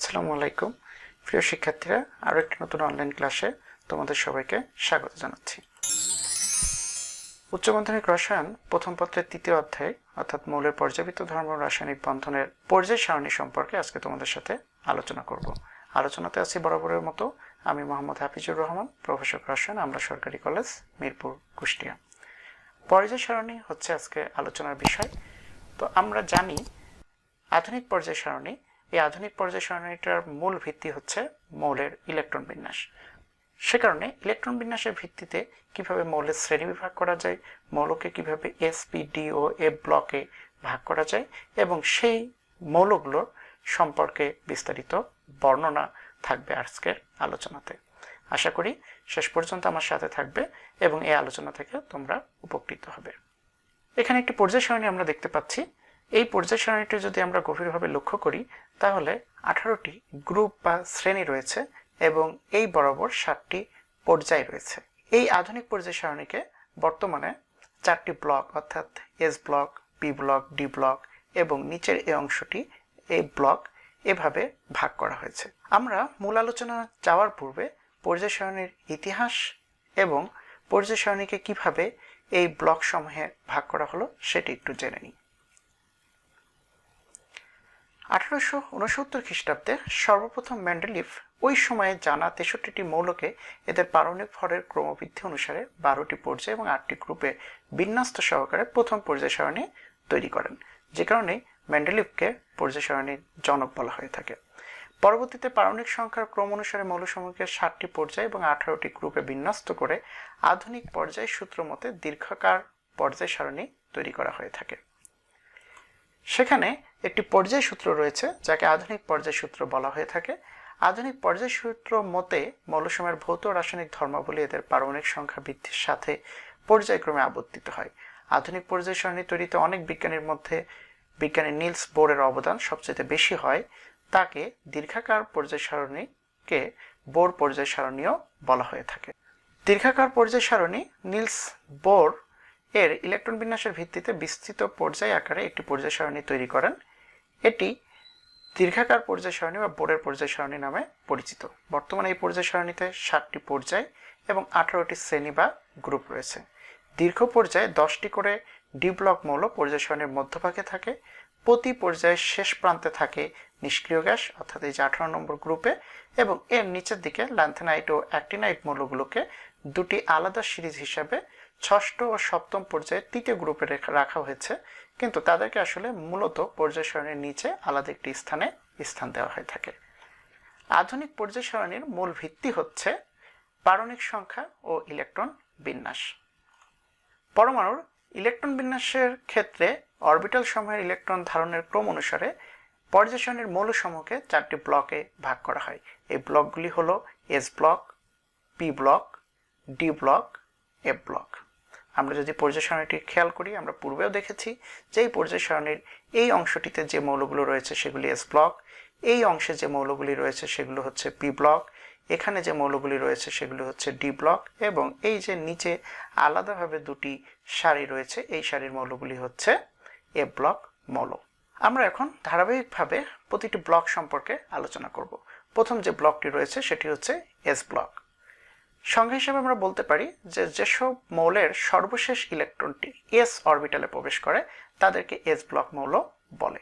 আসসালামু আলাইকুম প্রিয় শিক্ষার্থীরা, আরও একটি নতুন অনলাইন ক্লাসে তোমাদের সবাইকে স্বাগত জানাচ্ছি। উচ্চ মাধ্যমিক রসায়ন প্রথম পত্রের তৃতীয় অধ্যায় অর্থাৎ মৌলের পর্যাবৃত্ত ধর্ম রাসায়নিক বন্ধনের পর্যায় সারণী সম্পর্কে আজকে তোমাদের সাথে আলোচনা করব। আলোচনাতে আছি বরাবরের মতো আমি মোহাম্মদ হাফিজুর রহমান, প্রফেসর রসায়ন, আমরা সরকারি কলেজ, মিরপুর, কুষ্টিয়া। পর্যায় সারণী হচ্ছে আজকে আলোচনার বিষয়। তো আমরা জানি আধুনিক পর্যায় সারণী, এই আধুনিক পর্যায় সারণীটার মূল ভিত্তি হচ্ছে মৌলের ইলেকট্রন বিন্যাস। সে কারণে ইলেকট্রন বিন্যাসের ভিত্তিতে কিভাবে মৌলের শ্রেণীবিভাগ করা যায়, মৌলকে কিভাবে এস, পি, ডি ও এফ ব্লকে ভাগ করা যায় এবং সেই মৌলগুলোর সম্পর্কে বিস্তারিত বর্ণনা থাকবে আজকের আলোচনাতে। আশা করি শেষ পর্যন্ত আমার সাথে থাকবে এবং এই আলোচনা থেকে তোমরা উপকৃত হবে। এখানে একটি পর্যায় সারণী আমরা দেখতে পাচ্ছি। এই পর্যায় সারণীটি যদি আমরা গভীরভাবে লক্ষ্য করি তাহলে 18টি গ্রুপ বা শ্রেণী রয়েছে এবং এই বরাবর 7টি পর্যায় রয়েছে। এই আধুনিক পর্যায় সারণীকে বর্তমানে 4টি ব্লক অর্থাৎ S block, P block, D block এবং নিচের এই অংশটি এই ব্লক এভাবে ভাগ করা হয়েছে। আমরা মূল আলোচনা যাওয়ার পূর্বে পর্যায় সারণীর ইতিহাস এবং পর্যায় সারণীকে কিভাবে এই ব্লক সমূহে ভাগ করা হলো সেটি একটু জেনে নিই। 1869 খ্রিস্টাব্দে সর্বপ্রথম মেন্ডেলিভ ওই সময়ে জানা 63টি মৌলকে এদের পারমাণবিক ভরের ক্রমবৃদ্ধি অনুসারে 12টি পর্যায় এবং 8টি গ্রুপে বিন্যস্ত সহকারে প্রথম পর্যায় সারণী তৈরি করেন, যে কারণে মেন্ডেলিভকে পর্যায় সারণীর জনক বলা হয়ে থাকে। পরবর্তীতে পারমাণবিক সংখ্যার ক্রম অনুসারে মৌলসমূহকে 7টি পর্যায় এবং 18টি গ্রুপে বিন্যস্ত করে আধুনিক পর্যায় সূত্র মতে দীর্ঘাকার পর্যায় সারণী তৈরি করা হয়ে থাকে। সেখানে একটি পর্যায় সূত্র রয়েছে যাকে আধুনিক পর্যায় সূত্র বলা হয়ে থাকে। আধুনিক পর্যায় সূত্র মতে মৌলসমূহের ভৌত রাসায়নিক ধর্মাবলী এদের পারমাণবিক সংখ্যা বৃদ্ধির সাথে পর্যায়ক্রমে আবর্তিত হয়। আধুনিক পর্যায় সারণী তৈরিতে অনেক বিজ্ঞানীর মধ্যে বিজ্ঞানী নিলস বোরের অবদান সবচেয়ে বেশি হয়। তাকে দীর্ঘাকার পর্যায় সারণীকে বোর পর্যায় সারণীও বলা হয়ে থাকে। দীর্ঘাকার পর্যায় সারণী নিলস বোর এর ইলেকট্রন বিন্যাসের ভিত্তিতে বিস্তৃত পর্যায় আকারে একটি পর্যায় সারণী তৈরি করেন। এটি দীর্ঘাকার পর্যায় সারণী বা বোরের পর্যায় সারণী নামে পরিচিত। বর্তমানে এই পর্যায় সারণীতে 7টি পর্যায় এবং 18টি শ্রেণী বা গ্রুপ রয়েছে। দীর্ঘ পর্যায়ে 10টি করে ডি ব্লক মৌল পর্যায় সারণীর মধ্যভাগে থাকে। প্রতি পর্যায়ের শেষ প্রান্তে থাকে নিষ্ক্রিয় গ্যাস অর্থাৎ এই যে 18 নম্বর গ্রুপে, এবং এর নিচের দিকে ল্যান্থেনাইট ও অ্যাক্টিনাইট মৌলগুলোকে দুটি আলাদা সিরিজ হিসাবে ষষ্ঠ ও সপ্তম পর্যায়ে তৃতীয় গ্রুপে রাখা হয়েছে, কিন্তু তাদেরকে আসলে মূলত পর্যায় সারণীর নিচে আলাদা একটি স্থানে স্থান দেওয়া হয়ে থাকে। আধুনিক পর্যায় সারণীর মূল ভিত্তি হচ্ছে পারমাণবিক সংখ্যা ও ইলেকট্রন বিন্যাস। পরমাণুর ইলেকট্রন বিন্যাসের ক্ষেত্রে অরবিটাল সমূহের ইলেকট্রন ধারণের ক্রম অনুসারে পর্যায় সারণীর মৌলসমূহকে 4টি ব্লকে ভাগ করা হয়। এই ব্লকগুলি হলো S block, P block, D block, F block. আমরা যদি পর্যায় সারণীটি খেয়াল করি, আমরা পূর্বেও দেখেছি যে এই পর্যায় সারণীর এই অংশটিতে যে মৌলগুলো রয়েছে সেগুলি এস ব্লক, এই অংশে যে মৌলগুলি রয়েছে সেগুলো হচ্ছে পি ব্লক, এখানে যে মৌলগুলি রয়েছে সেগুলো হচ্ছে ডি ব্লক, এবং এই যে নিচে আলাদাভাবে দুটি সারি রয়েছে এই সারির মৌলগুলি হচ্ছে এফ ব্লক মৌল। আমরা এখন ধারাবাহিকভাবে প্রতিটি ব্লক সম্পর্কে আলোচনা করব। প্রথম যে ব্লকটি রয়েছে সেটি হচ্ছে এস ব্লক। সংখ্যা হিসেবে আমরা বলতে পারি যে যেসব মৌলের সর্বশেষ ইলেকট্রনটি এস অরবিটালে প্রবেশ করে তাদেরকে এস ব্লক মৌল বলে।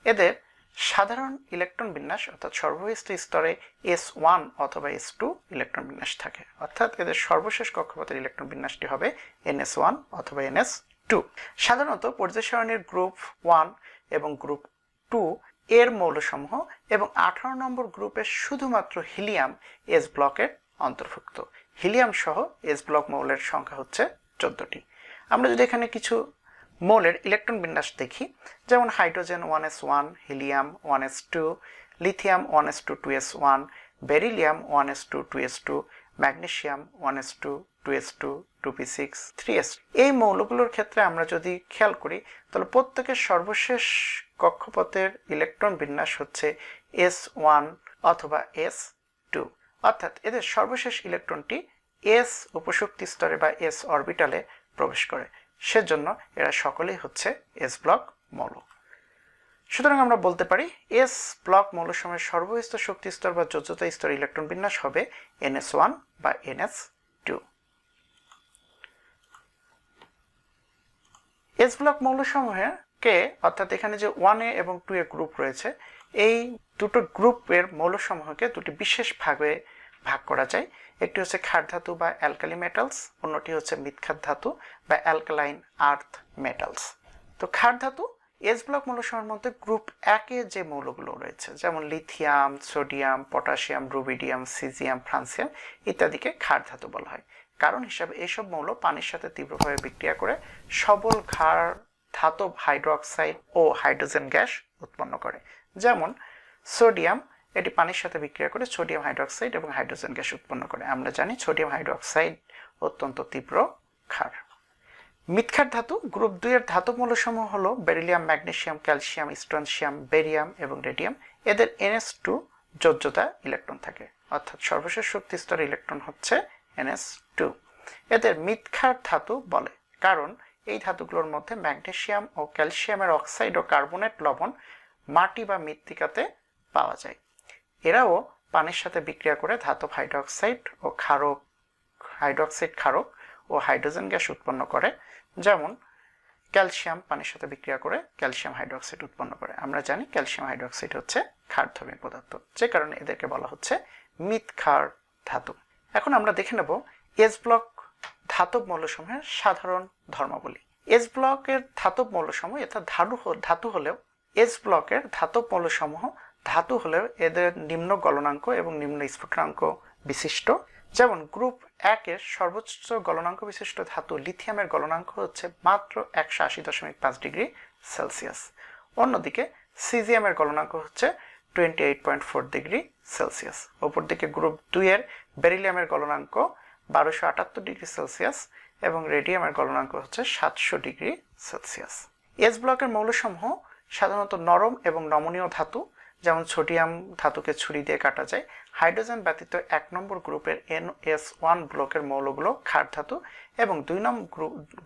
এদের সাধারণ ইলেকট্রন বিন্যাস অর্থাৎ সর্বশেষ স্তরে S1 অথবা S2 ইলেকট্রন বিন্যাস থাকে, অর্থাৎ এদের সর্বশেষ কক্ষপথের ইলেকট্রন বিন্যাসটি হবে NS1 অথবা NS2। সাধারণত পর্যায় সারণীর গ্রুপ 1 এবং গ্রুপ 2 এর মৌলসমূহ এবং 18 নম্বর গ্রুপের শুধুমাত্র হিলিয়াম এস ব্লকের অন্তর্ভুক্ত। হিলিয়াম সহ এস ব্লক মৌলের সংখ্যা হচ্ছে 14টি। আমরা যদি এখানে কিছু মৌলের ইলেকট্রন বিন্যাস দেখি, যেমন hydrogen 1s1, helium 1s2, lithium 1s2 2s1, beryllium 1s2 2s2, magnesium 1s2 2s2 2p6 3s। এই মৌলগুলোর ক্ষেত্রে আমরা যদি খেয়াল করি তাহলে প্রত্যেকের সর্বশেষ কক্ষপথের ইলেকট্রন বিন্যাস হচ্ছে S1 অথবা S2, অর্থাৎ এদের সর্বশেষ ইলেকট্রনটি এস উপশক্তি স্তরে বা এস অরবিটালে প্রবেশ করে, সেজন্য এরা সকলেই হচ্ছে এস ব্লক মৌল। সুতরাং আমরা বলতে পারি এস ব্লক মৌলসমূহের সর্বস্থ শক্তি স্তর বা যোজ্যতা স্তর ইলেকট্রন বিন্যাস হবে NS1 বা NS2। এস ব্লক মৌলসমূহের কে অর্থাৎ এখানে যে 1A এবং 2A গ্রুপ রয়েছে, এই দুটো গ্রুপের মৌলসমূহকে দুটি বিশেষ ভাগে ভাগ করা যায়। একটি হচ্ছে ক্ষার ধাতু বা অ্যালকালি মেটালস, অন্যটি হচ্ছে মৃৎক্ষার ধাতু বা অ্যালকালাইন আর্থ মেটালস। তো ক্ষার ধাতু এস ব্লক মৌলসমূহের মধ্যে গ্রুপ 1-এ যে মৌলগুলো রয়েছে যেমন lithium, sodium, potassium, rubidium, caesium, francium ইত্যাদিকে ক্ষার ধাতু বলা হয়। কারণ হিসাবে এইসব মৌল পানির সাথে তীব্রভাবে বিক্রিয়া করে সবল ক্ষার ধাতব হাইড্রোক্সাইড ও হাইড্রোজেন গ্যাস উৎপন্ন করে। যেমন সোডিয়াম, এটি পানির সাথে বিক্রিয়া করে সোডিয়াম হাইড্রোক্সাইড এবং হাইড্রোজেন গ্যাস উৎপন্ন করে। আমরা জানি সোডিয়াম হাইড্রোক্সাইড অত্যন্ত তীব্র ক্ষার। মৃৎক্ষার ধাতু গ্রুপ 2-এর ধাতব মৌলসমূহ হলো beryllium, magnesium, calcium, strontium, barium এবং রেডিয়াম। এদের NS2 যোজ্যতা ইলেকট্রন থাকে, অর্থাৎ সর্বশেষ শক্তি স্তর ইলেকট্রন হচ্ছে NS2। এদের মৃৎক্ষার ধাতু বলে কারণ এই ধাতুগুলোর মধ্যে ম্যাগনেসিয়াম ও ক্যালসিয়ামের অক্সাইড ও কার্বনেট লবণ মাটি বা মৃত্তিকাতে পাওয়া যায়। এরাও পানির সাথে বিক্রিয়া করে ধাতব হাইড্রোক্সাইড ও ক্ষারক, হাইড্রোক্সাইড ক্ষারক ও হাইড্রোজেন গ্যাস উৎপন্ন করে। যেমন ক্যালসিয়াম পানির সাথে বিক্রিয়া করে ক্যালসিয়াম হাইড্রোক্সাইড উৎপন্ন করে। আমরা জানি ক্যালসিয়াম হাইড্রোক্সাইড হচ্ছে ক্ষারধর্মী পদার্থ, যে কারণে এদেরকে বলা হচ্ছে মৃৎক্ষার ধাতু। এখন আমরা দেখে নেব এস ব্লক ধাতব মৌলসমূহের সাধারণ ধর্মাবলী। এস ব্লকের ধাতব মৌলসমূহ এটা ধাতু হলেও এস ব্লকের ধাতব মৌলসমূহ ধাতু হলেও এদের নিম্ন গলনাঙ্ক এবং নিম্ন স্ফুটনাঙ্ক বিশিষ্ট। যেমন গ্রুপ 1-এর সর্বোচ্চ গলনাঙ্ক বিশিষ্ট ধাতু লিথিয়ামের গলনাঙ্ক হচ্ছে মাত্র 180.5 ডিগ্রি সেলসিয়াস। অন্যদিকে সিজিয়ামের গলনাঙ্ক হচ্ছে 28.4 ডিগ্রি সেলসিয়াস। অপরদিকে গ্রুপ 2-এর বেরিলিয়ামের গলনাঙ্ক 1278 ডিগ্রি সেলসিয়াস এবং রেডিয়ামের গলনাঙ্ক হচ্ছে 700 ডিগ্রি সেলসিয়াস। এস ব্লকের মৌলসমূহ সাধারণত নরম এবং নমনীয় ধাতু, যেমন সোডিয়াম ধাতুকে ছুরি দিয়ে কাটা যায়। হাইড্রোজেন ব্যতীত 1 নম্বর গ্রুপের NS1 ব্লকের মৌলগুলো ক্ষার ধাতু এবং 2 নম্বর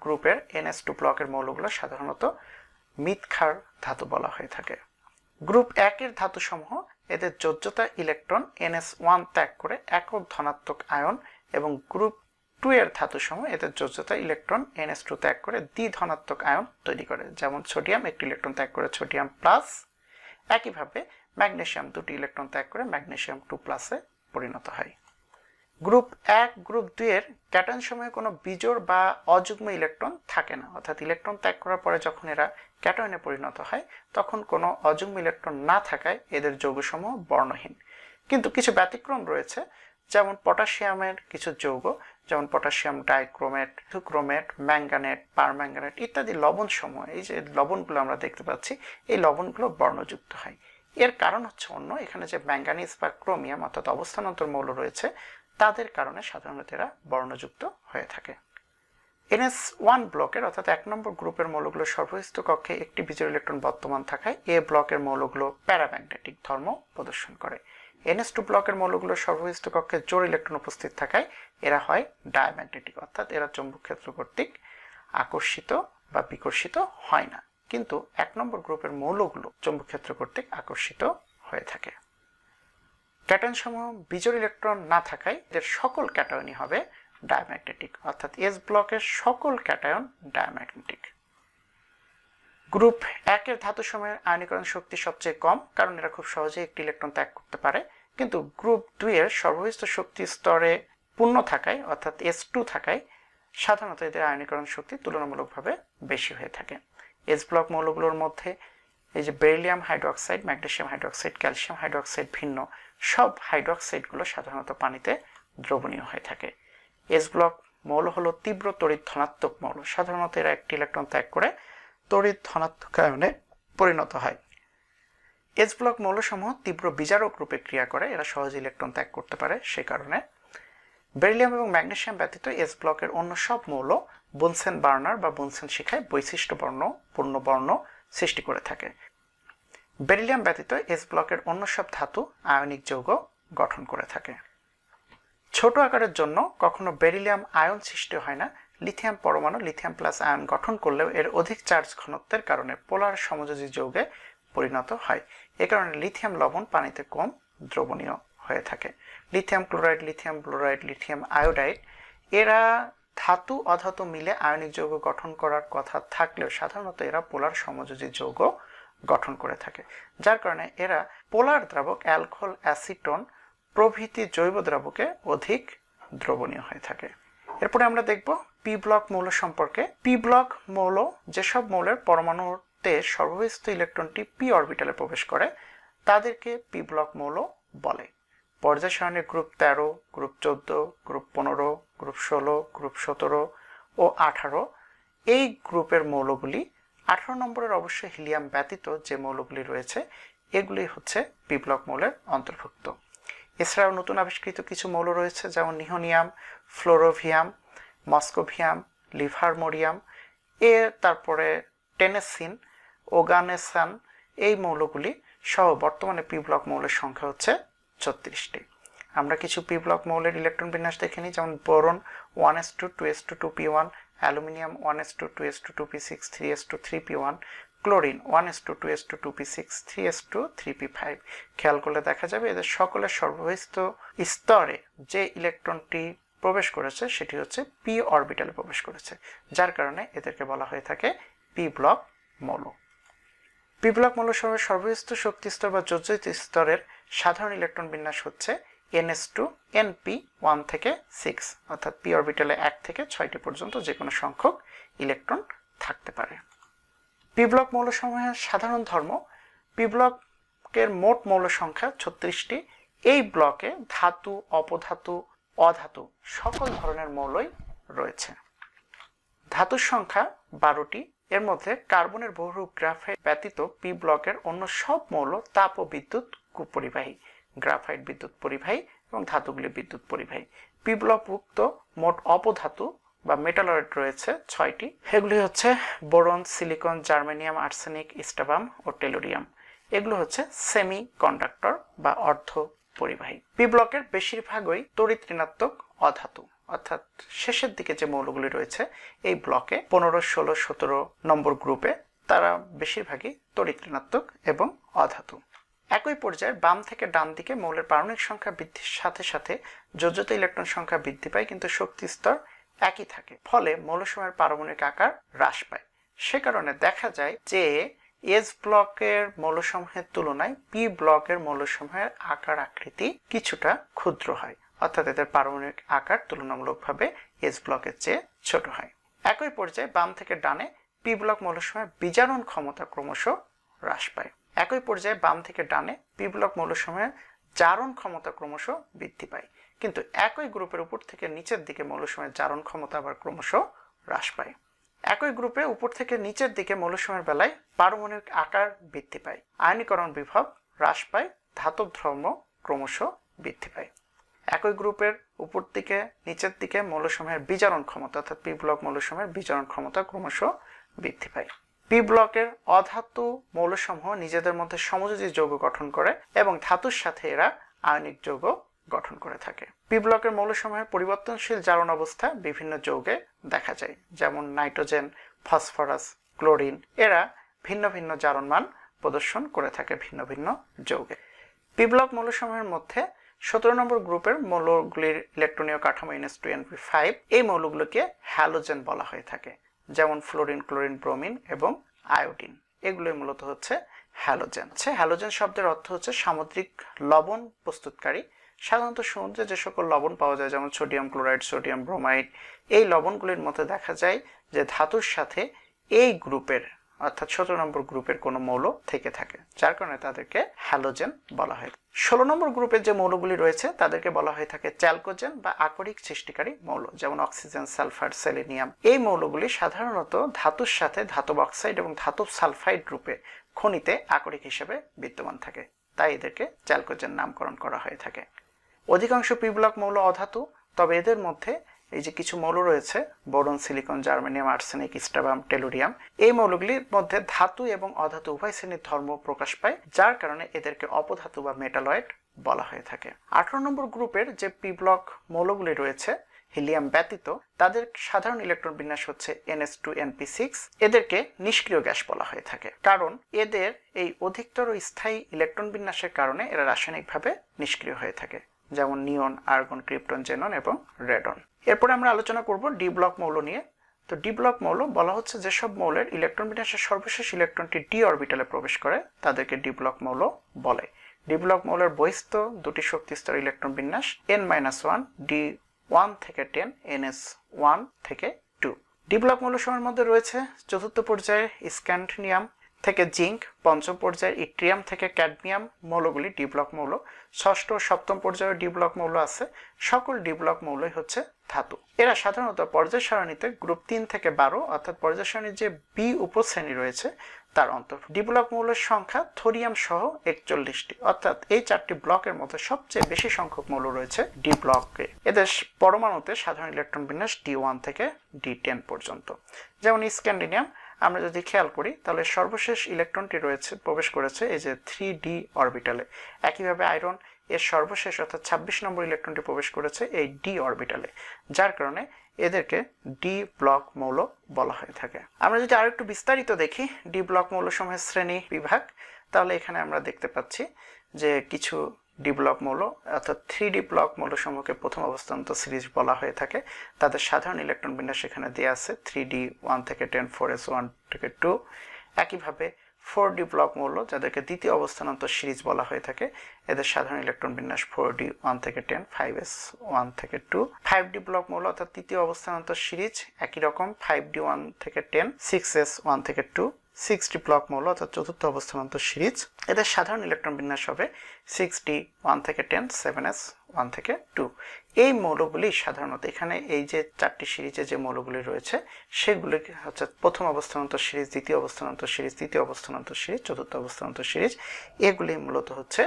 গ্রুপের NS2 ব্লকের মৌলগুলো সাধারণত মৃৎক্ষার ধাতু বলা হয়ে থাকে। গ্রুপ 1-এর ধাতুসমূহ এদের যোজ্যতা ইলেকট্রন NS1 ত্যাগ করে একক ধনাত্মক আয়ন এবং গ্রুপ 2-এর ধাতুসমূহ এদের যোজ্যতা ইলেকট্রন NS2 ত্যাগ করে দ্বিধনাত্মক আয়ন তৈরি করে। যেমন সোডিয়াম একটি ইলেকট্রন ত্যাগ করে সোডিয়াম প্লাস, একইভাবে ম্যাগনেসিয়াম 2টি ইলেকট্রন ত্যাগ করে ম্যাগনেসিয়াম 2 প্লাসে পরিণত হয়। গ্রুপ 1, গ্রুপ 2-এর ক্যাটায়ন সমূহে কোনো বিজোড় বা অযুগ্ম ইলেকট্রন থাকে না, অর্থাৎ ইলেকট্রন ত্যাগ করার পরে যখন এরা ক্যাটায়নে পরিণত হয় তখন কোনো অযুগ্ম ইলেকট্রন না থাকায় এদের যৌগসমূহ বর্ণহীন। কিন্তু কিছু ব্যতিক্রম রয়েছে, যেমন পটাশিয়ামের কিছু যৌগ, যেমন potassium dichromate, chromate, manganate, permanganate ইত্যাদি লবণ সমূহ, এই যে লবণগুলো আমরা দেখতে পাচ্ছি এই লবণগুলো বর্ণযুক্ত হয়। এর কারণ হচ্ছে অন্য, এখানে যে ম্যাঙ্গানিজ বা ক্রোমিয়াম অর্থাৎ অবস্থান্তর মৌল রয়েছে তাদের কারণে সাধারণত এরা বর্ণযুক্ত হয়ে থাকে। NS1 ব্লকের অর্থাৎ 1 নম্বর গ্রুপের মৌলগুলো সর্বস্থ কক্ষে একটি বিজোড় ইলেকট্রন বর্তমান থাকায় এ ব্লকের মৌলগুলো প্যারাম্যাগনেটিক ধর্ম প্রদর্শন করে। NS2 ব্লকের মৌলগুলো সর্বস্থ কক্ষে জোড় ইলেকট্রন উপস্থিত থাকায় এরা হয় ডায়াম্যাগনেটিক, অর্থাৎ এরা চৌম্বক ক্ষেত্র কর্তৃক আকর্ষিত বা বিকর্ষিত হয় না, কিন্তু 1 নম্বর গ্রুপের মৌলগুলো চৌম্বক ক্ষেত্র কর্তৃক আকর্ষিত হয়ে থাকে। ক্যাটায়ন সমূহ বিজোড় ইলেকট্রন না থাকায় এদের সকল ক্যাটায়নই হবে ডায়াম্যাগনেটিক, অর্থাৎ এস ব্লকের সকল ক্যাটায়ন ডায়াম্যাগনেটিক। গ্রুপ 1-এর ধাতু সমূহের আয়নীকরণ শক্তি সবচেয়ে কম, কারণ এরা খুব সহজেই একটি ইলেকট্রন ত্যাগ করতে পারে। কিন্তু গ্রুপ 2-এর সর্বস্থ শক্তি স্তরে পূর্ণ থাকায় অর্থাৎ S2 থাকায় সাধারণত এদের আয়নীকরণ শক্তি তুলনামূলকভাবে বেশি হয়ে থাকে। এস ব্লক মৌলগুলোর মধ্যে এই যে beryllium hydroxide, magnesium hydroxide, calcium hydroxide ভিন্ন সব হাইড্রোক্সাইডগুলো সাধারণত পানিতে দ্রবণীয় হয়ে থাকে। এস ব্লক মৌল হলো তীব্র তড়িৎ ধনাত্মক মৌল, সাধারণত এরা একটি ইলেকট্রন ত্যাগ করে তড়িৎ ধনাত্মক আয়নে পরিণত হয়। এস ব্লক মৌলসমূহ তীব্র বিজারক রূপে ক্রিয়া করে, এরা সহজে ইলেকট্রন ত্যাগ করতে পারে। সে কারণে বেরিলিয়াম এবং ম্যাগনেসিয়াম ব্যতীত এস ব্লকের অন্য সব মৌল বুনসেন বার্নার বা বুনসেন শিখায় বৈশিষ্ট্য বর্ণ পূর্ণ বর্ণ সৃষ্টি করে থাকে। বেরিলিয়াম ব্যতীত এস ব্লকের অন্য সব ধাতু আয়নিক যৌগ গঠন করে থাকে। ছোট আকারের জন্য কখনো বেরিলিয়াম আয়ন সৃষ্টি হয় না। লিথিয়াম পরমাণু লিথিয়াম প্লাস আয়ন গঠন করলেও এর অধিক চার্জ ঘনত্বের কারণে পোলার সমযোজী যৌগে পরিণত হয়। এ কারণে লিথিয়াম লবণ পানিতে কম দ্রবণীয় হয়ে থাকে। Lithium chloride, lithium chloride, lithium iodide এরা ধাতু অধাতু মিলে আয়নিক যৌগ গঠন করার কথা থাকলেও সাধারণত এরা পোলার সমযোজী যৌগ গঠন করে থাকে, যার কারণে এরা পোলার দ্রাবক অ্যালকোহল, অ্যাসিটন প্রভৃতি জৈব দ্রাবকে অধিক দ্রবণীয় হয়ে থাকে। এরপরে আমরা দেখব পি ব্লক মৌল সম্পর্কে। পি ব্লক মৌল যেসব মৌলের পরমাণুতে সর্বস্থ ইলেকট্রনটি পি অরবিটালে প্রবেশ করে তাদেরকে পি ব্লক মৌল বলে। পর্যায় সারণী group 13, group 14, group 15, group 16, group 17 ও 18 এই গ্রুপের মৌলগুলি 18 নম্বরের অবশ্যই হিলিয়াম ব্যতীত যে মৌলগুলি রয়েছে এগুলি হচ্ছে পি ব্লক মৌলের অন্তর্ভুক্ত। এছাড়াও নতুন আবিষ্কৃত কিছু মৌল রয়েছে যেমন নিহোনিয়াম, ফ্লোরোভিয়াম, মস্কোভিয়াম, লিভারমোরিয়াম তারপরে টেনেসিন, ওগানেসান এই মৌলগুলি সহ বর্তমানে পি ব্লক মৌলের সংখ্যা হচ্ছে 36টি। আমরা কিছু পি ব্লক মৌলের ইলেকট্রন বিন্যাস দেখে নিই, যেমন boron 1s2 2s2 2p1, aluminium 1s2 2s2 2p6 3s2 3p1, chlorine 1s2 2s2 2p6 3s2 3p5। খেয়াল করলে দেখা যাবে এদের সকলের সর্বস্থ স্তরে যে ইলেকট্রনটি প্রবেশ করেছে সেটি হচ্ছে পি অরবিটালে প্রবেশ করেছে, যার কারণে এদেরকে বলা হয়ে থাকে পি ব্লক মৌল। পি ব্লক মৌলসমূহের সর্বস্থ শক্তি স্তর বা যোজ্যিত স্তরের সাধারণ ইলেকট্রন বিন্যাস হচ্ছে ns2 np 1 থেকে 6, অর্থাৎ পি অরবিটালে 1 থেকে 6টি পর্যন্ত যে কোনো সংখ্যক ইলেকট্রন থাকতে পারে। পি ব্লক মৌলসমূহের সাধারণ ধর্ম। পি ব্লকের মোট মৌল সংখ্যা 36টি। এই ব্লকে ধাতু, অপধাতু, অধাতু সকল ধরনের মৌলই রয়েছে। ধাতুর সংখ্যা 12টি। এর মধ্যে কার্বনের বহুরূপ গ্রাফাইট ব্যতীত পি ব্লকের অন্য সব মৌল তাপ ও বিদ্যুৎ পরিবাহী। গ্রাফাইট বিদ্যুৎ পরিবাহী এবং ধাতুগুলি বিদ্যুৎ পরিবাহী। পি ব্লকভুক্ত মোট অপধাতু বা মেটালয়েড রয়েছে 6টি। এগুলি হচ্ছে বোরন, সিলিকন, জার্মেনিয়াম, আর্সেনিক, স্টাবাম ও টেলুরিয়াম। এগুলো হচ্ছে সেমি কন্ডাক্টর বা অর্ধ পরিবাহী। পি ব্লকের বেশিরভাগই তড়িৎ ঋণাত্মক অধাতু, অর্থাৎ শেষের দিকে যে মৌলগুলি রয়েছে এই ব্লকে 15, 16, 17 নম্বর গ্রুপে তারা বেশিরভাগই তড়িৎ ঋণাত্মক এবং অধাতু। একই পর্যায়ে বাম থেকে ডান দিকে মৌলের পারমাণবিক সংখ্যা বৃদ্ধির সাথে সাথে যোজ্যতা ইলেকট্রন সংখ্যা বৃদ্ধি পায়, কিন্তু শক্তি স্তর একই থাকে, ফলে মৌলসমূহের পারমাণবিক আকার হ্রাস পায়। সে কারণে দেখা যায় যে এস ব্লকের মৌলসমূহের তুলনায় পি ব্লকের মৌলসমূহের আকার আকৃতি কিছুটা ক্ষুদ্র হয়, অর্থাৎ এদের পারমাণবিক আকার তুলনামূলকভাবে এস ব্লকের চেয়ে ছোট হয়। একই পর্যায়ে বাম থেকে ডানে পি ব্লক মৌলসমূহের বিজারণ ক্ষমতা ক্রমশ হ্রাস পায়। একই পর্যায়ে বাম থেকে ডানে পি ব্লক মৌলসমূহের জারণ ক্ষমতা ক্রমশ বৃদ্ধি পায়, কিন্তু একই গ্রুপের উপর থেকে নিচের দিকে মৌলসমূহের জারণ ক্ষমতা আবার ক্রমশ হ্রাস পায়। একই গ্রুপে উপর থেকে নিচের দিকে মৌলসমূহের বেলায় পারমাণবিক আকার বৃদ্ধি পায়, আয়নীকরণ বিভব হ্রাস পায়, ধাতব ধর্ম ক্রমশ বৃদ্ধি পায়। একই গ্রুপের উপর থেকে নিচের দিকে মৌলসমূহের বিজারণ ক্ষমতা অর্থাৎ পি ব্লক মৌলসমূহের বিজারণ ক্ষমতা ক্রমশ বৃদ্ধি পায়। পি ব্লকের অধাতু মৌলসমূহ নিজেদের মধ্যে সমযোজী যৌগ গঠন করে এবং ধাতুর সাথে এরা আয়নিক যৌগ গঠন করে থাকে। পি ব্লকের মৌলসমূহের পরিবর্তনশীল জারণ অবস্থা বিভিন্ন যৌগে দেখা যায়, যেমন নাইট্রোজেন, ফসফরাস, ক্লোরিন এরা ভিন্ন ভিন্ন জারণ মান প্রদর্শন করে থাকে ভিন্ন ভিন্ন যৌগে। পি ব্লক মৌলসমূহের মধ্যে 17 নম্বর গ্রুপের মৌলগুলির ইলেকট্রনীয় কাঠামো NH2NP5 এই মৌলগুলোকে হ্যালোজেন বলা হয়ে থাকে, যেমন ফ্লোরিন, ক্লোরিন, ব্রোমিন এবং আয়োডিন এগুলোই মূলত হচ্ছে হ্যালোজেন। হ্যালোজেন শব্দের অর্থ হচ্ছে সামুদ্রিক লবণ প্রস্তুতকারী। সাধারণত সমুদ্রে যে সকল লবণ পাওয়া যায় যেমন সোডিয়াম ক্লোরাইড, সোডিয়াম ব্রোমাইড এই লবণগুলির মধ্যে দেখা যায় যে ধাতুর সাথে এই গ্রুপের অর্থাৎ 17 নম্বর গ্রুপের কোনো মৌল থেকে থাকে, যার কারণে তাদেরকে হ্যালোজেন বলা হয়। 16 নম্বর গ্রুপের যে মৌলগুলি রয়েছে তাদেরকে বলা হয়ে থাকে চ্যালকোজেন বা আকরিক সৃষ্টিকারী মৌল, যেমন অক্সিজেন, সালফার, সেলেনিয়াম। এই মৌলগুলি সাধারণত ধাতুর সাথে ধাতব অক্সাইড এবং ধাতব সালফাইড রূপে খনিতে আকরিক হিসেবে বিদ্যমান থাকে, তাই এদেরকে চ্যালকোজেন নামকরণ করা হয়ে থাকে। অধিকাংশ পি ব্লক মৌল অধাতু, তবে এদের মধ্যে এই যে কিছু মৌল রয়েছে boron, silicon, germanium, arsenic, stibium, tellurium এই মৌলগুলির মধ্যে ধাতু এবং অধাতু উভয় শ্রেণীর ধর্ম প্রকাশ পায়, যার কারণে এদেরকে অপধাতু বা মেটালয়েড বলা হয়ে থাকে। 18 নম্বর গ্রুপের যে পি ব্লক মৌলগুলি রয়েছে হিলিয়াম ব্যতীত তাদের সাধারণ ইলেকট্রন বিন্যাস হচ্ছে ns2np6। এদেরকে নিষ্ক্রিয় গ্যাস বলা হয়ে থাকে, কারণ এদের এই অধিকতর স্থায়ী ইলেকট্রন বিন্যাসের কারণে এরা রাসায়নিকভাবে নিষ্ক্রিয় হয়ে থাকে, যেমন নিয়ন, আর্গন, ক্রিপ্টন, জেনন এবং রেডন। এরপরে আমরা আলোচনা করব ডি ব্লক মৌল নিয়ে। তো ডি ব্লক মৌল বলা হচ্ছে যেসব মৌলের ইলেকট্রন বিন্যাসের সর্বশেষ ইলেকট্রনটি ডি অরবিটালে প্রবেশ করে তাদেরকে ডি ব্লক মৌল বলে। ডি ব্লক মৌলের বহিস্থ দুটি শক্তি স্তর ইলেকট্রন বিন্যাস n-1 d1 থেকে 10 ns1 থেকে 2। ডি ব্লক মৌলসমূহের মধ্যে রয়েছে চতুর্থ পর্যায়ের স্ক্যান্ডিয়াম থেকে জিঙ্ক, পঞ্চম পর্যায়ের ইট্রিয়াম থেকে ক্যাডমিয়াম মৌলগুলি ডি ব্লক মৌল। ষষ্ঠ ও সপ্তম পর্যায়ের ডি ব্লক মৌল আছে। সকল ডি ব্লক মৌলই হচ্ছে ধাতু। এরা সাধারণত পর্যায় সারণীতে গ্রুপ 3 থেকে 12 অর্থাৎ পর্যায় সারণীর যে বি উপশ্রেণী রয়েছে তার অন্তর্ভুক্ত। ডি ব্লক মৌলের সংখ্যা থোরিয়াম সহ 41টি, অর্থাৎ এই 4টি ব্লকের মধ্যে সবচেয়ে বেশি সংখ্যক মৌল রয়েছে ডি ব্লকে। এদের পরমাণুতে সাধারণ ইলেকট্রন বিন্যাস d1 থেকে d10 পর্যন্ত। যেমন স্ক্যান্ডিয়াম আমরা যদি খেয়াল করি তাহলে সর্বশেষ ইলেকট্রনটি রয়েছে প্রবেশ করেছে এই যে 3d অরবিটালে। একইভাবে আয়রন এর সর্বশেষ অর্থাৎ 26 নম্বর ইলেকট্রনটি প্রবেশ করেছে এই ডি অরবিটালে, যার কারণে এদেরকে ডি ব্লক মৌল বলা হয়ে থাকে। আমরা যদি আরো একটু বিস্তারিত দেখি ডি ব্লক মৌলসমূহের শ্রেণী বিভাগ, তাহলে এখানে আমরা দেখতে পাচ্ছি যে কিছু ডি ব্লক মৌল অর্থাৎ 3D ব্লক মৌলসমূহকে প্রথম অবস্থান্ত সিরিজ বলা হয়ে থাকে। তাদের সাধারণ ইলেকট্রন বিন্যাস এখানে দেওয়া আছে 3D 1 থেকে 10 4s1 থেকে 2। একইভাবে 4D ব্লক মৌল যাদেরকে দ্বিতীয় অবস্থানান্তর সিরিজ বলা হয়ে থাকে, এদের সাধারণ ইলেকট্রন বিন্যাস 4D 1 থেকে 10 5s1 থেকে 2। 5D ব্লক মৌল অর্থাৎ তৃতীয় অবস্থানান্তর সিরিজ একই রকম 5D 1 থেকে 10 6s1 থেকে 2। 6D ব্লক মৌল অর্থাৎ চতুর্থ অবস্থানান্তর সিরিজ, এদের সাধারণ ইলেকট্রন বিন্যাস হবে 6D 1 থেকে 10 7s1 থেকে 2। এই মৌলগুলি সাধারণত এখানে এই যে 4টি সিরিজে যে মৌলগুলি রয়েছে সেগুলি হচ্ছে প্রথম অবস্থানান্তর সিরিজ, দ্বিতীয় অবস্থানান্তর সিরিজ, তৃতীয় অবস্থানান্তর সিরিজ, চতুর্থ অবস্থানান্তর সিরিজ। এগুলি মূলত হচ্ছে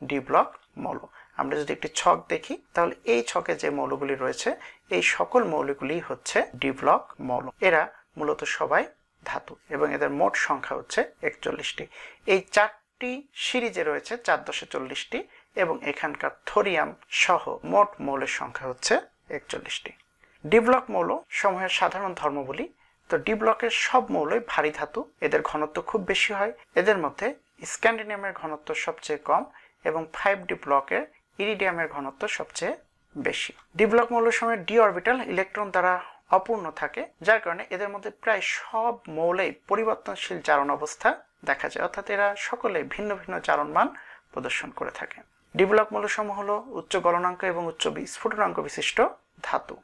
ডি ব্লক মৌল। আমরা যদি একটি ছক দেখি তাহলে এই ছকে যে মৌলগুলি রয়েছে এই সকল মৌলগুলি হচ্ছে ডি ব্লক মৌল। এরা মূলত সবাই ধাতু এবং এদের মোট সংখ্যা হচ্ছে 41টি। এই 4টি সিরিজে রয়েছে 4×40টি এবং এখানকার থোরিয়াম সহ মোট মৌলের সংখ্যা হচ্ছে 41টি। ডি ব্লক মৌল সমূহের সাধারণ ধর্মগুলি। তো ডি ব্লকের সব মৌলই ভারী ধাতু, এদের ঘনত্ব খুব বেশি হয়। এদের মধ্যে স্ক্যান্ডিয়ামের ঘনত্ব সবচেয়ে কম এবং 5D ব্লকের ইরিডিয়ামের ঘনত্ব সবচেয়ে বেশি। ডি ব্লক মৌলসমূহের ডি অরবিটাল ইলেকট্রন দ্বারা অপূর্ণ থাকে, যার কারণে এদের মধ্যে প্রায় সব মৌলেই পরিবর্তনশীল জারণ অবস্থা দেখা যায়, অর্থাৎ এরা সকলে ভিন্ন ভিন্ন জারণ মান প্রদর্শন করে থাকে। ডি ব্লক মৌলসমূহ হলো উচ্চ গলনাঙ্ক এবং উচ্চ বিস্ফোটনাঙ্ক বিশিষ্ট ধাতু।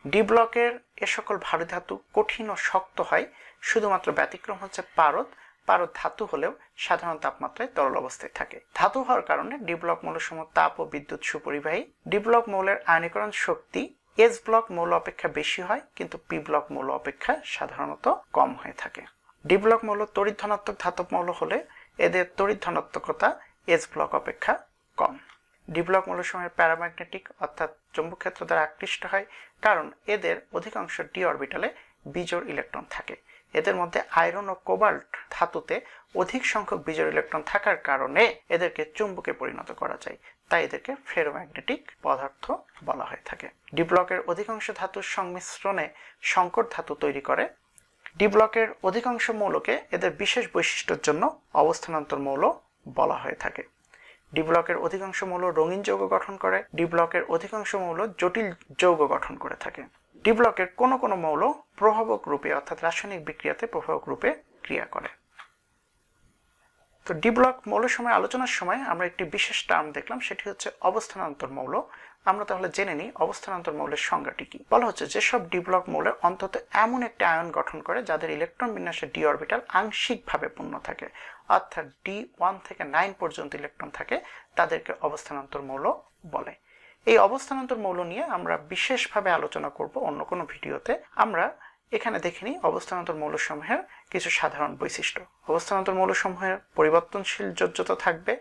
ডি ব্লকের এ সকল ভারী ধাতু কঠিন ও শক্ত হয়, শুধুমাত্র ব্যতিক্রম হচ্ছে পারদ। পারদ ধাতু হলেও সাধারণ তাপমাত্রায় তরল অবস্থায় থাকে। ধাতু হওয়ার কারণে ডি ব্লক মৌলসমূহ তাপ ও বিদ্যুৎ সুপরিবাহী। ডি ব্লক মৌলের আয়নীকরণ শক্তি এস ব্লক মৌল অপেক্ষা বেশি হয়, কিন্তু পি ব্লক মৌল অপেক্ষা সাধারণত কম হয়ে থাকে। ডি ব্লক মৌল তড়িৎ ধনাত্মক ধাতব মৌল হলে এদের তড়িৎ ধনাত্মকতা এস ব্লক অপেক্ষা কম। ডি ব্লক মৌলসমূহের প্যারাম্যাগনেটিক অর্থাৎ চৌম্বক ক্ষেত্র দ্বারা আকৃষ্ট হয়, কারণ এদের অধিকাংশ ডি অরবিটালে বিজোড় ইলেকট্রন থাকে। এদের মধ্যে আয়রন ও কোবাল্ট ধাতুতে অধিক সংখ্যক বিজোড় ইলেকট্রন থাকার কারণে এদেরকে চুম্বকে পরিণত করা যায়, তাই এদেরকে ফেরোম্যাগনেটিক পদার্থ বলা হয়ে থাকে। ডি ব্লকের অধিকাংশ ধাতুর সংমিশ্রণে সংকর ধাতু তৈরি করে। ডি ব্লকের অধিকাংশ মৌলকে এদের বিশেষ বৈশিষ্ট্যের জন্য অবস্থানান্তর মৌল বলা হয়ে থাকে। ডি ব্লকের অধিকাংশ মৌল রঙিন যৌগ গঠন করে। ডি ব্লকের অধিকাংশ মৌল জটিল যৌগ গঠন করে থাকে। ডি ব্লকের কোনো কোনো মৌল প্রভাবক রূপে অর্থাৎ রাসায়নিক বিক্রিয়াতে প্রভাবক রূপে ক্রিয়া করে। তো ডি ব্লক মৌলসমূহের আলোচনার সময় আমরা একটি বিশেষ টার্ম দেখলাম, সেটি হচ্ছে অবস্থানান্তর মৌল। আমরা তাহলে জেনে নিই অবস্থানান্তর মৌলের সংজ্ঞাটি কি। বলা হচ্ছে যেসব ডি ব্লক মৌলে অন্তত এমন একটি আয়ন গঠন করে যাদের ইলেকট্রন বিন্যাসে ডি অরবিটাল আংশিকভাবে পূর্ণ থাকে, অর্থাৎ D1 থেকে 9 পর্যন্ত ইলেকট্রন থাকে, তাদেরকে অবস্থানান্তর মৌল বলে। এই অবস্থানান্তর মৌল নিয়ে আমরা বিশেষভাবে আলোচনা করব অন্য কোনো ভিডিওতে। আমরা এখানে দেখে নিই অবস্থানান্তর মৌলসমূহের কিছু সাধারণ বৈশিষ্ট্য। অবস্থানান্তর মৌলসমূহের পরিবর্তনশীল যোজ্যতা থাকবে,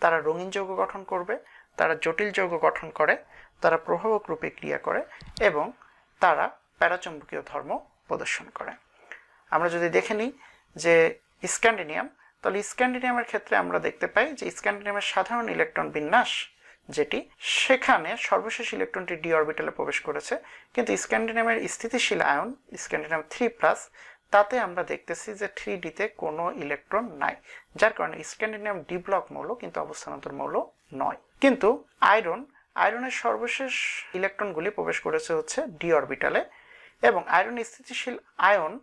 তারা রঙিন যৌগ গঠন করবে, তারা জটিল যৌগ গঠন করে, তারা প্রভাবক রূপে ক্রিয়া করে এবং তারা প্যারাচুম্বকীয় ধর্ম প্রদর্শন করে। আমরা যদি দেখে নিই যে স্ক্যান্ডিয়াম, তাহলে স্ক্যান্ডিয়ামের ক্ষেত্রে আমরা দেখতে পাই যে স্ক্যান্ডিয়ামের সাধারণ ইলেকট্রন বিন্যাস যেটি, সেখানে সর্বশেষ ইলেকট্রনটি ডি অরবিটালে প্রবেশ করেছে, কিন্তু স্ক্যান্ডিনামের স্থিতিশীল আয়ন স্ক্যান্ডিনাম 3+, তাতে আমরা দেখতেছি যে 3D-তে কোনো ইলেকট্রন নাই, যার কারণে স্ক্যান্ডিনাম ডি ব্লক মৌল কিন্তু অবস্থান্তর মৌল নয়। কিন্তু আয়রনের সর্বশেষ ইলেকট্রনগুলি প্রবেশ করেছে হচ্ছে ডি অরবিটালে, এবং আয়রন স্থিতিশীল আয়ন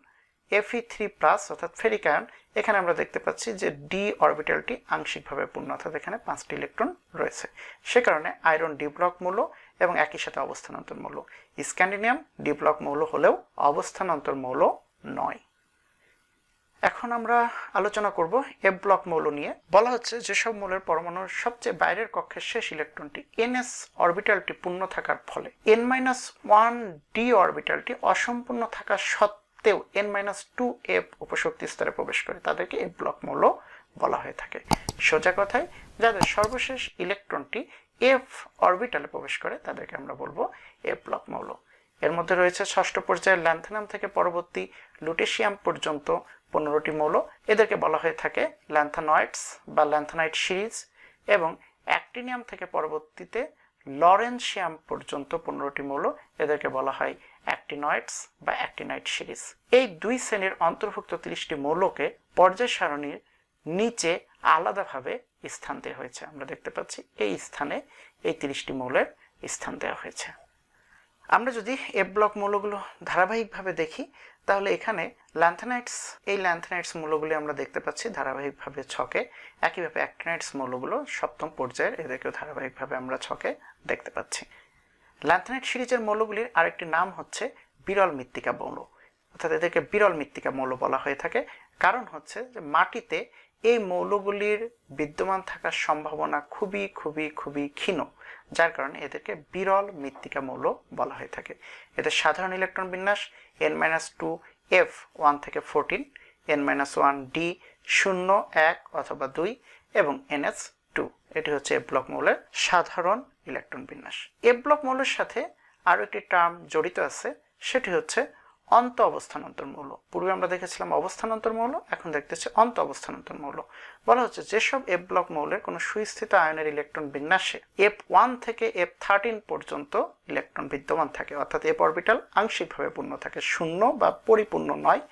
Fe3+ অর্থাৎ ফেরিক আয়ন, এখানে আমরা দেখতে পাচ্ছি যে ডি অরবিটালটি আংশিকভাবে পূর্ণ, অর্থাৎ এখানে 5টি ইলেকট্রন রয়েছে। সে কারণে আয়রন ডি ব্লক মৌল এবং একই সাথে অবস্থানান্তর মৌল। স্ক্যান্ডিনাম ডি ব্লক মৌল হলেও অবস্থানান্তর মৌল নয়। এখন আমরা আলোচনা করব এফ ব্লক মৌল নিয়ে। বলা হচ্ছে যেসব মৌলের পরমাণুর সবচেয়ে বাইরের কক্ষের শেষ ইলেকট্রনটি NS অরবিটালটি পূর্ণ থাকার ফলে N-1 ডি অরবিটালটি অসম্পূর্ণ থাকা সত্ত্বেও N-2 উপশক্তি স্তরে প্রবেশ করে, তাদেরকে এফ ব্লক মৌল বলা হয়ে থাকে। সোজা কথায় যাদের সর্বশেষ ইলেকট্রনটি এফ অরবিটালে প্রবেশ করে তাদেরকে আমরা বলবো এফ ব্লক মৌল। এর মধ্যে রয়েছে ষষ্ঠ পর্যায়ের ল্যান্থানাম থেকে পরবর্তী লুটেশিয়াম পর্যন্ত 15টি মৌল, এদেরকে বলা হয়ে থাকে ল্যান্থানয়েডস বা ল্যান্থানাইট সিরিজ, এবং অ্যাক্টিনিয়াম থেকে পরবর্তীতে লরেন্সিয়াম পর্যন্ত 15টি মৌল, এদেরকে বলা হয় অ্যাক্টিনয়েডস বা অ্যাক্টিনাইট সিরিজ। এই দুই শ্রেণীর অন্তর্ভুক্ত 30টি মৌলকে পর্যায় সারণীর নিচে আলাদাভাবে স্থান দেওয়া হয়েছে। আমরা দেখতে পাচ্ছি এই স্থানে এই 30টি মৌলের স্থান দেওয়া হয়েছে। আমরা যদি এফ ব্লক মৌলগুলো ধারাবাহিকভাবে দেখি তাহলে এখানে এই ল্যান্থানাইটস মৌলগুলি আমরা দেখতে পাচ্ছি ধারাবাহিকভাবে ছকে, একইভাবে অ্যাক্টিনাইটস মৌলগুলো সপ্তম পর্যায়ের, এদেরকেও ধারাবাহিকভাবে আমরা ছকে দেখতে পাচ্ছি। ল্যান্থানাইট সিরিজের মৌলগুলির আরেকটি নাম হচ্ছে বিরল মৃত্তিকা মৌল, অর্থাৎ এদেরকে বিরল মৃত্তিকা মৌল বলা হয়ে থাকে। কারণ হচ্ছে যে মাটিতে এই মৌলগুলির বিদ্যমান থাকার সম্ভাবনা খুবই খুবই খুবই ক্ষীণ, যার কারণে এদেরকে বিরল মৃত্তিকা মৌল বলা হয়ে থাকে। এদের সাধারণ ইলেকট্রন বিন্যাস N-2 F 1 থেকে 14, N-1 D 0, 1 অথবা 2 এবং NS2। এটি হচ্ছে এফ ব্লক মৌলের সাধারণ ইলেকট্রন বিন্যাস। এফ ব্লক মৌলের সাথে আরও একটি টার্ম জড়িত আছে, সেটি হচ্ছে অন্ত অবস্থানান্তর মৌল। পূর্বে আমরা দেখেছিলাম অবস্থানান্তর মৌল, এখন দেখতেছি অন্ত অবস্থানান্তর মৌল। বলা হচ্ছে যেসব এফ ব্লক মৌলের কোনো সুস্থিত আয়নের ইলেকট্রন বিন্যাসে F1 থেকে F13 পর্যন্ত ইলেকট্রন বিদ্যমান থাকে, অর্থাৎ এফ অরবিটাল আংশিকভাবে পূর্ণ থাকে, শূন্য বা পরিপূর্ণ নয়,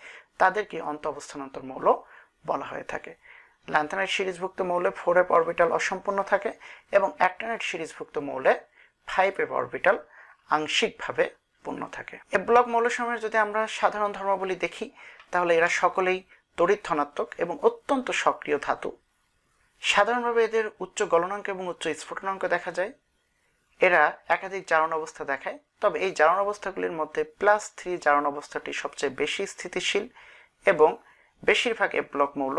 তাদেরকে অন্ত অবস্থানান্তর মৌল বলা হয়ে থাকে। ল্যান্থানাইট সিরিজভুক্ত মৌলে 4f অরবিটাল অসম্পূর্ণ থাকে এবং অ্যাক্টিনাইট সিরিজভুক্ত মৌলে 5f অরবিটাল আংশিকভাবে পূর্ণ থাকে। এফ ব্লক মৌলসমূহের যদি আমরা সাধারণ ধর্মাবলী দেখি তাহলে এরা সকলেই তড়িৎ ধনাত্মক এবং অত্যন্ত সক্রিয় ধাতু। সাধারণভাবে এদের উচ্চ গলনাঙ্ক এবং উচ্চ স্ফুটনাঙ্ক দেখা যায়। এরা একাধিক জারণ অবস্থা দেখায়, তবে এই জারণ অবস্থাগুলির মধ্যে +3 জারণ অবস্থাটি সবচেয়ে বেশি স্থিতিশীল এবং বেশিরভাগ এফ ব্লক মৌল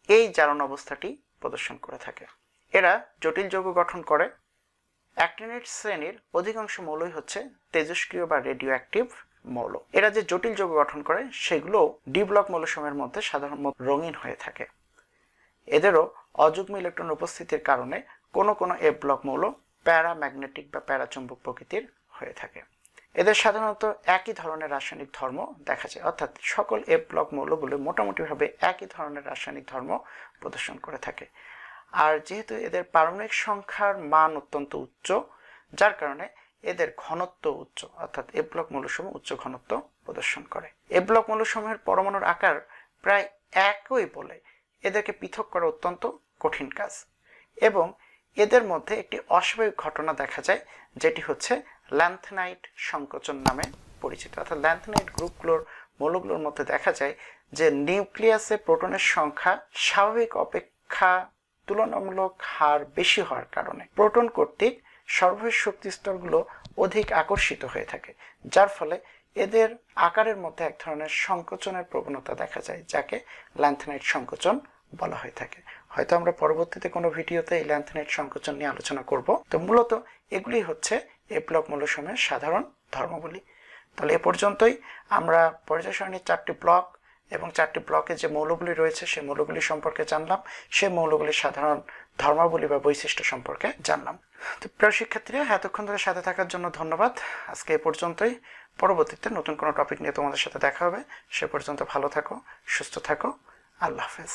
এই জারণ অবস্থাটি প্রদর্শন করে থাকে। এরা জটিল যৌগ গঠন করে। অ্যাক্টিনাইট শ্রেণীর অধিকাংশ মৌলই হচ্ছে তেজস্ক্রিয় বা রেডিও অ্যাক্টিভ মৌল। এরা যে জটিল যৌগ গঠন করে সেগুলো ডি ব্লক মৌলসমূহের মধ্যে সাধারণত রঙিন হয়ে থাকে। এদেরও অযুগ্ম ইলেকট্রন উপস্থিতির কারণে কোনো কোনো এফ ব্লক মৌল প্যারাম্যাগনেটিক বা প্যারাচুম্বক প্রকৃতির হয়ে থাকে। এদের সাধারণত একই ধরনের রাসায়নিক ধর্ম দেখা যায়, অর্থাৎ সকল এফ ব্লক মৌলগুলো মোটামুটিভাবে একই ধরনের রাসায়নিক ধর্ম প্রদর্শন করে থাকে। আর যেহেতু এদের পারমাণবিক সংখ্যার মান অত্যন্ত উচ্চ, যার কারণে এদের ঘনত্ব উচ্চ, অর্থাৎ এফ ব্লক মৌলসমূহ উচ্চ ঘনত্ব প্রদর্শন করে। এফ ব্লক মৌলসমূহের পরমাণুর আকার প্রায় একই বলে এদেরকে পৃথক করা অত্যন্ত কঠিন কাজ, এবং এদের মধ্যে একটি অস্বাভাবিক ঘটনা দেখা যায়, যেটি হচ্ছে ল্যান্থানাইট সংকোচন নামে পরিচিত। অর্থাৎ ল্যান্থানাইট মৌলগুলোর মধ্যে দেখা যায় যে নিউক্লিয়াসে প্রোটনের সংখ্যা স্বাভাবিক অপেক্ষা তুলনামূলক হার বেশি হওয়ার কারণে প্রোটন কর্তৃক সর্বশেষ শক্তি স্তরগুলো অধিক আকর্ষিত হয়ে থাকে, যার ফলে এদের আকারের মধ্যে এক ধরনের সংকোচনের প্রবণতা দেখা যায়, যাকে ল্যান্থানাইট সংকোচন বলা হয়ে থাকে। হয়তো আমরা পরবর্তীতে কোনো ভিডিওতে এই ল্যান্থানাইট সংকোচন নিয়ে আলোচনা করব। তো মূলত এগুলি হচ্ছে এফ ব্লক মৌলসমূহের সাধারণ ধর্মাবলী। তাহলে এ পর্যন্তই আমরা পর্যায় সারণীর 4টি ব্লক এবং 4টি ব্লকে যে মৌলগুলি রয়েছে সেই মৌলগুলি সম্পর্কে জানলাম, সেই মৌলগুলির সাধারণ ধর্মাবলী বা বৈশিষ্ট্য সম্পর্কে জানলাম। তো প্রিয় শিক্ষার্থীরা, এতক্ষণ ধরে সাথে থাকার জন্য ধন্যবাদ। আজকে এ পর্যন্তই। পরবর্তীতে নতুন কোনো টপিক নিয়ে তোমাদের সাথে দেখা হবে। সে পর্যন্ত ভালো থাকো, সুস্থ থাকো। আল্লাহ হাফেজ।